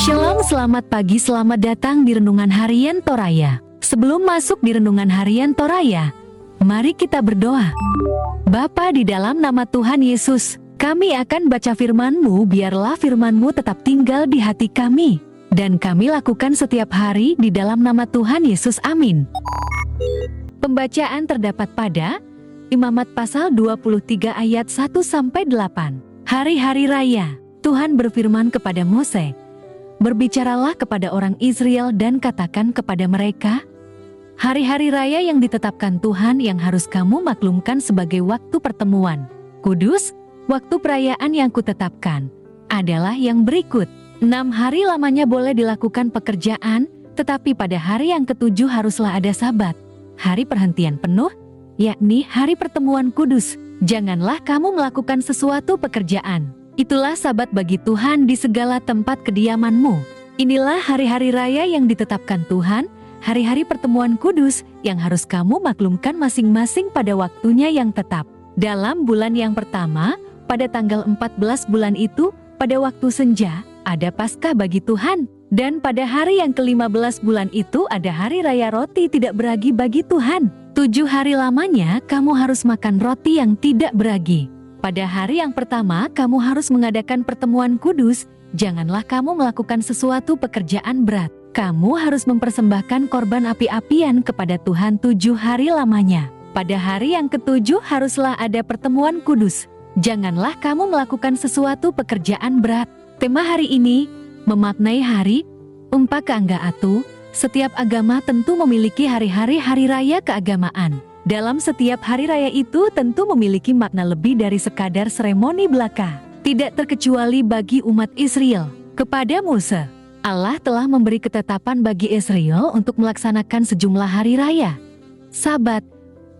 Shalom, selamat pagi, selamat datang di Renungan Harian Toraya. Sebelum masuk di Renungan Harian Toraya, mari kita berdoa. Bapa, di dalam nama Tuhan Yesus, kami akan baca firman-Mu, biarlah firman-Mu tetap tinggal di hati kami, dan kami lakukan setiap hari di dalam nama Tuhan Yesus, amin. Pembacaan terdapat pada Imamat pasal 23 ayat 1-8. Hari-hari raya, Tuhan berfirman kepada Mose, "Berbicaralah kepada orang Israel dan katakan kepada mereka, hari-hari raya yang ditetapkan Tuhan yang harus kamu maklumkan sebagai waktu pertemuan kudus, waktu perayaan yang kutetapkan, adalah yang berikut. 6 hari lamanya boleh dilakukan pekerjaan, tetapi pada hari yang ketujuh haruslah ada sabat, hari perhentian penuh, yakni hari pertemuan kudus. Janganlah kamu melakukan sesuatu pekerjaan. Itulah sabat bagi Tuhan di segala tempat kediamanmu. Inilah hari-hari raya yang ditetapkan Tuhan, hari-hari pertemuan kudus yang harus kamu maklumkan masing-masing pada waktunya yang tetap. Dalam bulan yang pertama, pada tanggal 14 bulan itu, pada waktu senja, ada Paskah bagi Tuhan. Dan pada hari yang ke-15 bulan itu ada hari raya roti tidak beragi bagi Tuhan. 7 hari lamanya kamu harus makan roti yang tidak beragi. Pada hari yang pertama, kamu harus mengadakan pertemuan kudus. Janganlah kamu melakukan sesuatu pekerjaan berat. Kamu harus mempersembahkan korban api-apian kepada Tuhan 7 hari lamanya. Pada hari yang ketujuh haruslah ada pertemuan kudus. Janganlah kamu melakukan sesuatu pekerjaan berat." Tema hari ini memaknai hari Umpah Keanggaatu. Setiap agama tentu memiliki hari-hari raya keagamaan. Dalam setiap hari raya itu tentu memiliki makna lebih dari sekadar seremoni belaka. Tidak terkecuali bagi umat Israel. Kepada Musa, Allah telah memberi ketetapan bagi Israel untuk melaksanakan sejumlah hari raya, Sabat,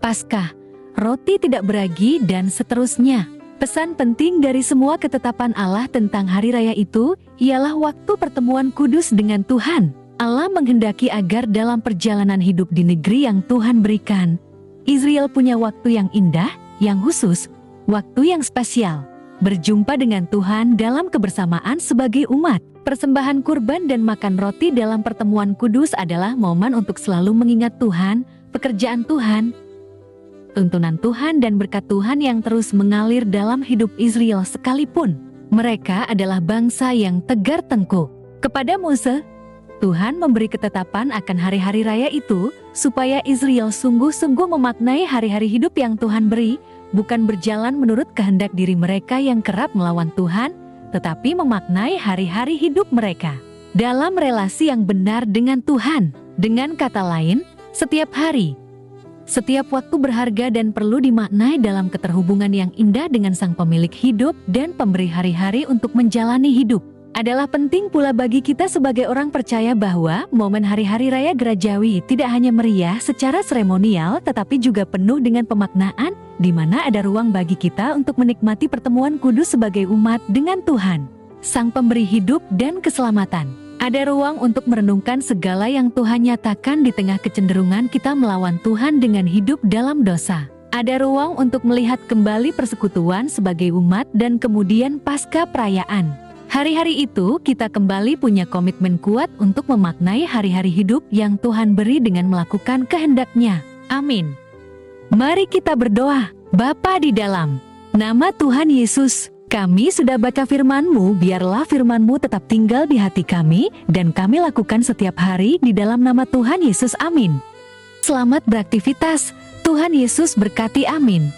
Paskah, roti tidak beragi, dan seterusnya. Pesan penting dari semua ketetapan Allah tentang hari raya itu ialah waktu pertemuan kudus dengan Tuhan. Allah menghendaki agar dalam perjalanan hidup di negeri yang Tuhan berikan, Israel punya waktu yang indah, yang khusus, waktu yang spesial, berjumpa dengan Tuhan dalam kebersamaan sebagai umat. Persembahan kurban dan makan roti dalam pertemuan kudus adalah momen untuk selalu mengingat Tuhan, pekerjaan Tuhan, tuntunan Tuhan dan berkat Tuhan yang terus mengalir dalam hidup Israel sekalipun mereka adalah bangsa yang tegar tengkuk. Kepada Musa, Tuhan memberi ketetapan akan hari-hari raya itu, supaya Israel sungguh-sungguh memaknai hari-hari hidup yang Tuhan beri, bukan berjalan menurut kehendak diri mereka yang kerap melawan Tuhan, tetapi memaknai hari-hari hidup mereka dalam relasi yang benar dengan Tuhan. Dengan kata lain, setiap hari, setiap waktu berharga dan perlu dimaknai dalam keterhubungan yang indah dengan Sang Pemilik hidup dan Pemberi hari-hari untuk menjalani hidup. Adalah penting pula bagi kita sebagai orang percaya bahwa momen hari-hari raya gerejawi tidak hanya meriah secara seremonial tetapi juga penuh dengan pemaknaan, di mana ada ruang bagi kita untuk menikmati pertemuan kudus sebagai umat dengan Tuhan, Sang Pemberi hidup dan keselamatan. Ada ruang untuk merenungkan segala yang Tuhan nyatakan di tengah kecenderungan kita melawan Tuhan dengan hidup dalam dosa. Ada ruang untuk melihat kembali persekutuan sebagai umat dan kemudian pasca perayaan. Hari-hari itu kita kembali punya komitmen kuat untuk memaknai hari-hari hidup yang Tuhan beri dengan melakukan kehendak-Nya. Amin. Mari kita berdoa. Bapa di dalam nama Tuhan Yesus, kami sudah baca firman-Mu, biarlah firman-Mu tetap tinggal di hati kami, dan kami lakukan setiap hari di dalam nama Tuhan Yesus. Amin. Selamat beraktivitas. Tuhan Yesus berkati. Amin.